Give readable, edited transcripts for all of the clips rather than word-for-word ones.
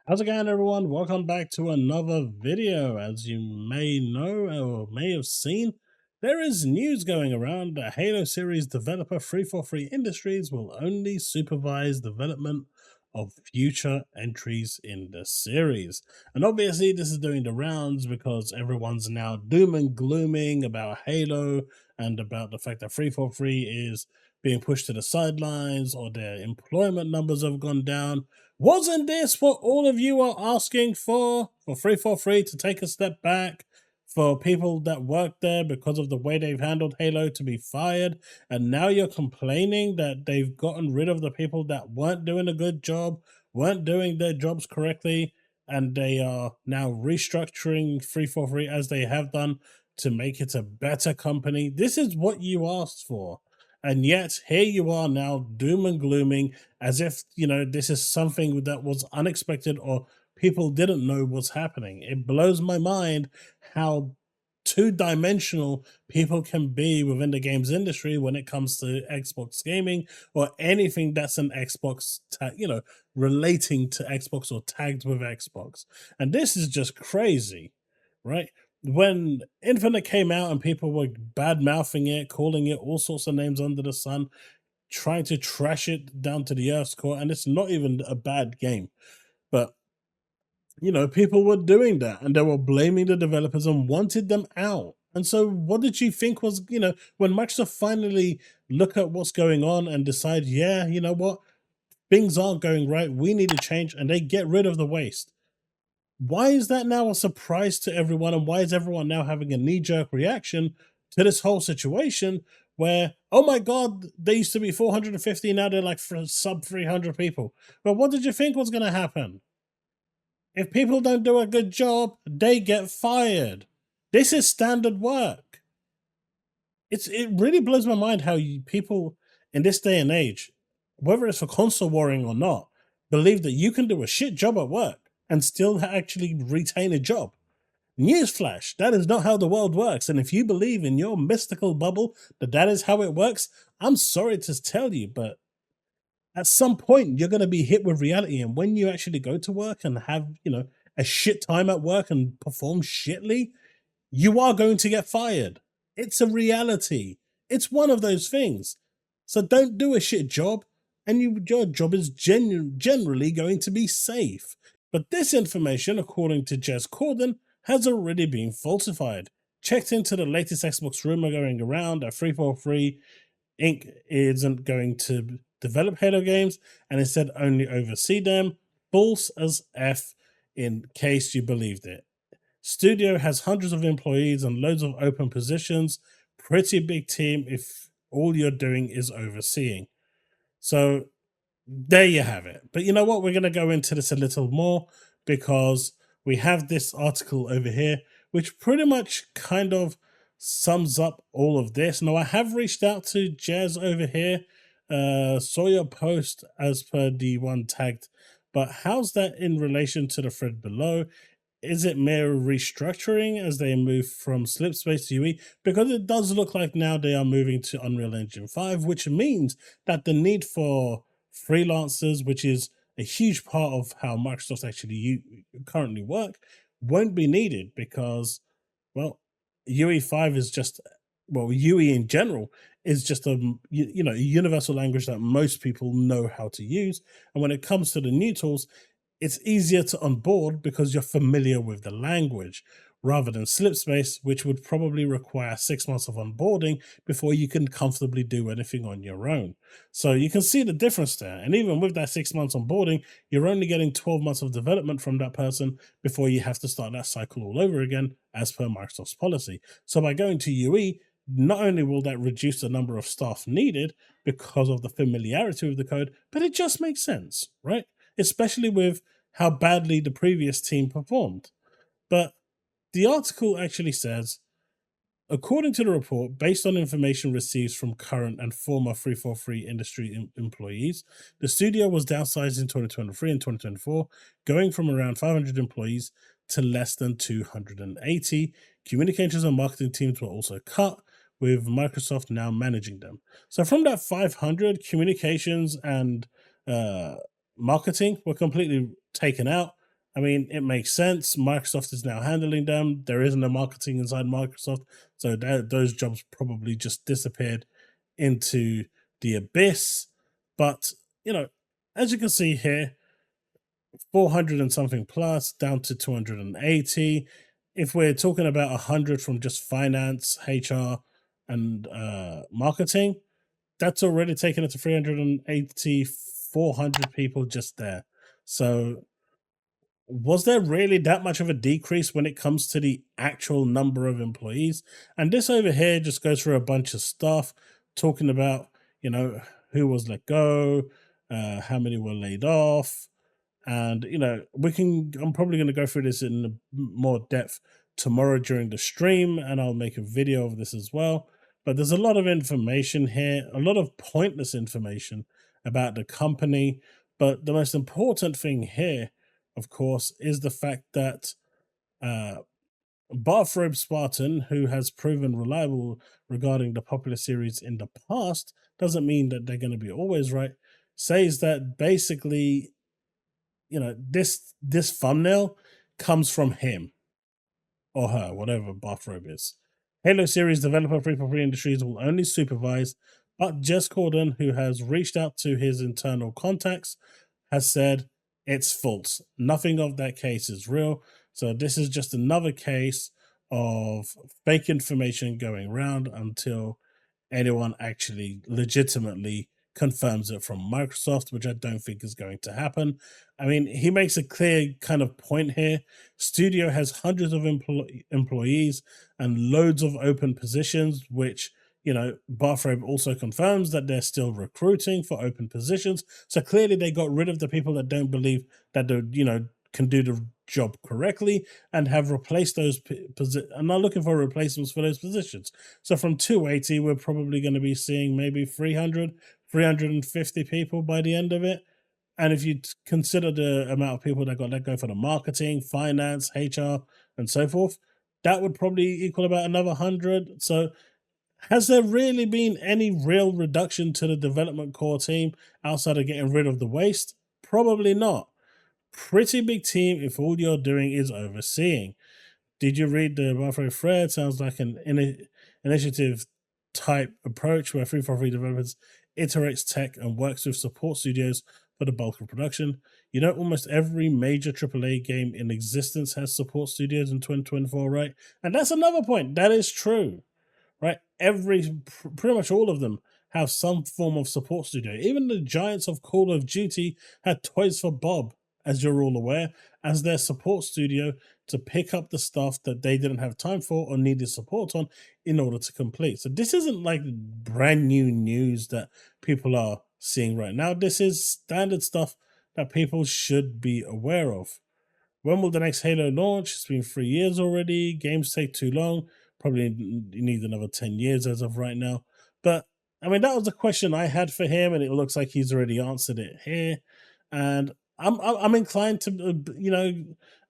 How's it going, everyone? Welcome back to another video. As you may know or may have seen, there is news going around that Halo series developer 343 Industries will only supervise development of future entries in the series. And obviously this is doing the rounds because everyone's now doom and glooming about Halo and about the fact that 343 is being pushed to the sidelines or their employment numbers have gone down. Wasn't this what all of you are asking for 343 to take a step back, for people that work there because of the way they've handled Halo to be fired? And now you're complaining that they've gotten rid of the people that weren't doing a good job, weren't doing their jobs correctly, and they are now restructuring 343 as they have done to make it a better company. This is what you asked for. And yet here you are now doom and glooming as if, this is something that was unexpected or people didn't know was happening. It blows my mind how two-dimensional people can be within the games industry when it comes to Xbox gaming or anything that's an Xbox, relating to Xbox or tagged with Xbox. And this is just crazy, right? When Infinite came out and people were bad mouthing it, calling it all sorts of names under the sun, trying to trash it down to the earth's core, and it's not even a bad game, but people were doing that and they were blaming the developers and wanted them out. And so what did you think was, when Microsoft finally look at what's going on and decide, yeah, you know what, things aren't going right, we need to change, and they get rid of the waste? Why is that now a surprise to everyone? And why is everyone now having a knee-jerk reaction to this whole situation where, oh my God, they used to be 450, now they're like sub 300 people. But what did you think was going to happen? If people don't do a good job, they get fired. This is standard work. It really blows my mind how people in this day and age, whether it's for console warring or not, believe that you can do a shit job at work and still actually retain a job. Newsflash, that is not how the world works. And if you believe in your mystical bubble that is how it works, I'm sorry to tell you, but at some point you're going to be hit with reality. And when you actually go to work and have, a shit time at work and perform shitly, you are going to get fired. It's a reality. It's one of those things. So don't do a shit job, and your job is generally going to be safe. But this information, according to Jez Corden, has already been falsified. Checked into the latest Xbox rumor going around that 343 Inc. isn't going to develop Halo games and instead only oversee them. False as F, in case you believed it. Studio has hundreds of employees and loads of open positions. Pretty big team if all you're doing is overseeing. So there you have it. But you know what? We're going to go into this a little more because we have this article over here, which pretty much kind of sums up all of this. Now, I have reached out to Jez over here, saw your post as per the one tagged, but how's that in relation to the thread below? Is it mere restructuring as they move from Slipspace to UE? Because it does look like now they are moving to Unreal Engine 5, which means that the need for freelancers, which is a huge part of how Microsoft actually currently work, won't be needed because, well, UE5 is just, well, UE in general is just a universal language that most people know how to use. And when it comes to the new tools, it's easier to onboard because you're familiar with the language, rather than Slipspace, which would probably require 6 months of onboarding before you can comfortably do anything on your own. So you can see the difference there. And even with that 6 months onboarding, you're only getting 12 months of development from that person before you have to start that cycle all over again, as per Microsoft's policy. So by going to UE, not only will that reduce the number of staff needed because of the familiarity with the code, but it just makes sense, right? Especially with how badly the previous team performed. But the article actually says, according to the report, based on information received from current and former 343 industry employees, the studio was downsized in 2023 and 2024, going from around 500 employees to less than 280. Communications and marketing teams were also cut, with Microsoft now managing them. So from that 500, communications and marketing were completely taken out, I mean, it makes sense. Microsoft is now handling them. There isn't a marketing inside Microsoft, so those jobs probably just disappeared into the abyss. But, you know, as you can see here, 400 and something plus down to 280. If we're talking about 100 from just finance, HR, and marketing, that's already taken it to 380, 400 people just there. So was there really that much of a decrease when it comes to the actual number of employees? And this over here just goes through a bunch of stuff, talking about, you know, who was let go, how many were laid off, and I'm probably going to go through this in more depth tomorrow during the stream, and I'll make a video of this as well. But there's a lot of information here, a lot of pointless information about the company. But the most important thing here, of course, is the fact that uh, Bathrobe Spartan, who has proven reliable regarding the popular series in the past, doesn't mean that they're going to be always right, says that basically, this thumbnail comes from him or her, whatever Bathrobe is. Halo series developer 343 Industries will only supervise, but Jess Corden, who has reached out to his internal contacts, has said it's false. Nothing of that case is real. So this is just another case of fake information going around until anyone actually legitimately confirms it from Microsoft, which I don't think is going to happen. I mean, he makes a clear kind of point here. Studio has hundreds of employees and loads of open positions, which, Bathrobe also confirms that they're still recruiting for open positions. So clearly they got rid of the people that don't believe that they, can do the job correctly, and have replaced those positions and are looking for replacements for those positions. So from 280, we're probably going to be seeing maybe 300, 350 people by the end of it. And if you consider the amount of people that got let go for the marketing, finance, HR, and so forth, that would probably equal about another 100. So has there really been any real reduction to the development core team outside of getting rid of the waste? Probably not. Pretty big team if all you're doing is overseeing. Did you read the Bathrobe thread? Sounds like an initiative type approach where 343 developers iterates tech and works with support studios for the bulk of production. Almost every major AAA game in existence has support studios in 2024, right? And that's another point. That is true, right? Pretty much all of them have some form of support studio. Even the giants of Call of Duty had Toys for Bob, as you're all aware, as their support studio to pick up the stuff that they didn't have time for or needed support on in order to complete. So this isn't like brand new news that people are seeing right now. This is standard stuff that people should be aware of. When will the next Halo launch? It's been 3 years already. Games take too long. Probably need another 10 years as of right now. But I mean, that was a question I had for him, and it looks like he's already answered it here. And I'm inclined to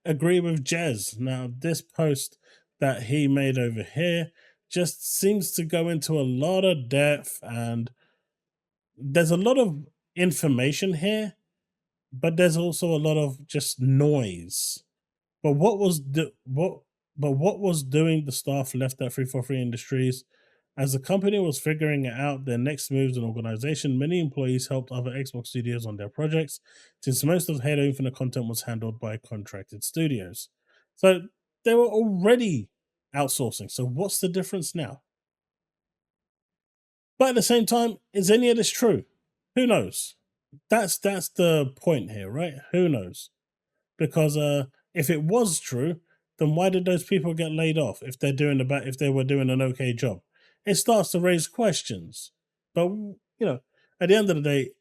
agree with Jez. Now, this post that he made over here just seems to go into a lot of depth, and there's a lot of information here, but there's also a lot of just noise. But what was doing the staff left at 343 Industries? As the company was figuring out their next moves and organization, many employees helped other Xbox studios on their projects, since most of Halo Infinite content was handled by contracted studios. So they were already outsourcing. So what's the difference now? But at the same time, is any of this true? Who knows? That's the point here, right? Who knows? Because if it was true, then why did those people get laid off if if they were doing an okay job? It starts to raise questions. But at the end of the day,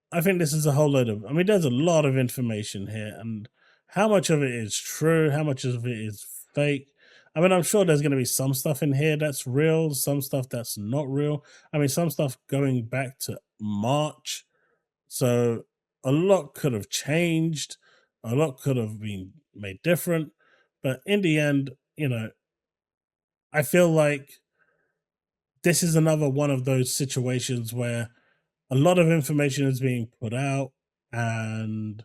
I think this is a whole load of. I mean, there's a lot of information here, and how much of it is true, how much of it is fake. I mean, I'm sure there's going to be some stuff in here that's real, some stuff that's not real. I mean, some stuff going back to March. So a lot could have changed, a lot could have been made different. But in the end, I feel like this is another one of those situations where a lot of information is being put out, and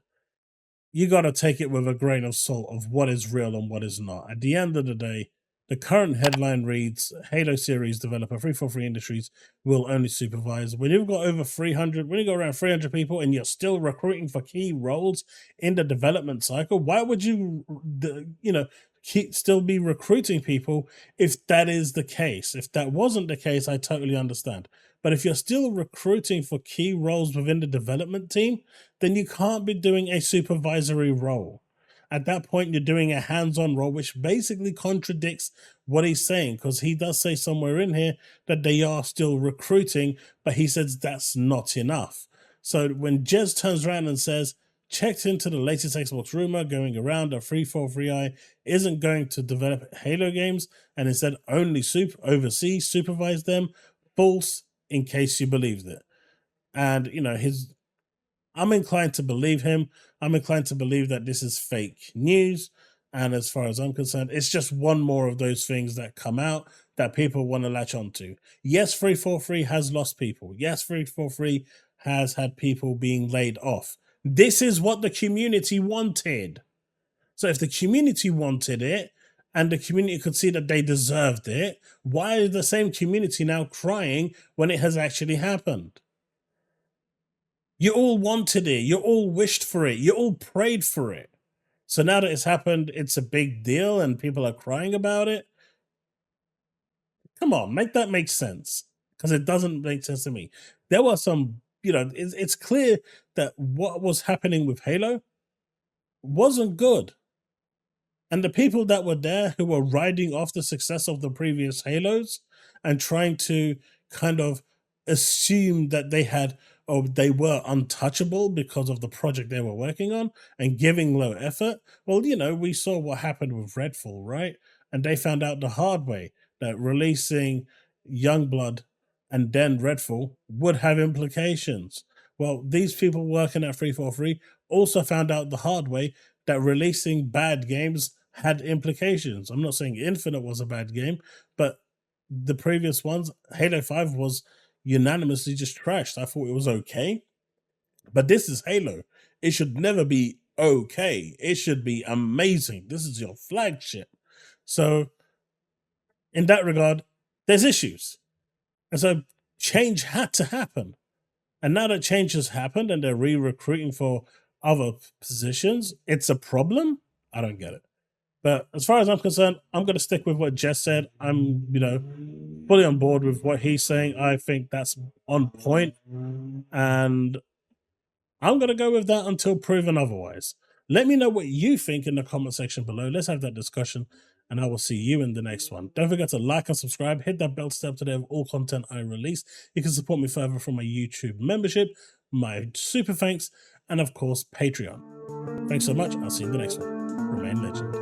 you got to take it with a grain of salt of what is real and what is not. At the end of the day, the current headline reads, Halo series developer 343 Industries will only supervise. When you've got over 300, when you got around 300 people and you're still recruiting for key roles in the development cycle, why would you, still be recruiting people if that is the case? If that wasn't the case, I totally understand. But if you're still recruiting for key roles within the development team, then you can't be doing a supervisory role. At that point, you're doing a hands-on role, which basically contradicts what he's saying, because he does say somewhere in here that they are still recruiting, but he says that's not enough. So when Jez turns around and says, checked into the latest Xbox rumor going around that 343i isn't going to develop Halo games and instead only oversee, supervise them, false, in case you believed it. And, I'm inclined to believe him. I'm inclined to believe that this is fake news. And as far as I'm concerned, it's just one more of those things that come out that people want to latch onto. Yes, 343 has lost people. Yes, 343 has had people being laid off. This is what the community wanted. So if the community wanted it, and the community could see that they deserved it, why is the same community now crying when it has actually happened? You all wanted it. You all wished for it. You all prayed for it. So now that it's happened, it's a big deal and people are crying about it. Come on, make that make sense. Because it doesn't make sense to me. There were some, it's clear that what was happening with Halo wasn't good. And the people that were there who were riding off the success of the previous Halos and trying to kind of assume that they were untouchable because of the project they were working on and giving low effort. Well, we saw what happened with Redfall, right? And they found out the hard way that releasing Youngblood and then Redfall would have implications. Well, these people working at 343 also found out the hard way that releasing bad games had implications. I'm not saying Infinite was a bad game, but the previous ones, Halo 5 was unanimously just trashed. I thought it was okay, but this is Halo. It should never be okay. It should be amazing. This is your flagship. So in that regard, there's issues. And so change had to happen. And now that change has happened and they're re-recruiting for other positions, it's a problem? I don't get it. But as far as I'm concerned, I'm going to stick with what Jess said. I'm, fully on board with what he's saying. I think that's on point. And I'm going to go with that until proven otherwise. Let me know what you think in the comment section below. Let's have that discussion. And I will see you in the next one. Don't forget to like and subscribe. Hit that bell to stay up to date with all content I release. You can support me further from my YouTube membership, my super thanks, and of course, Patreon. Thanks so much. I'll see you in the next one. Remain legend.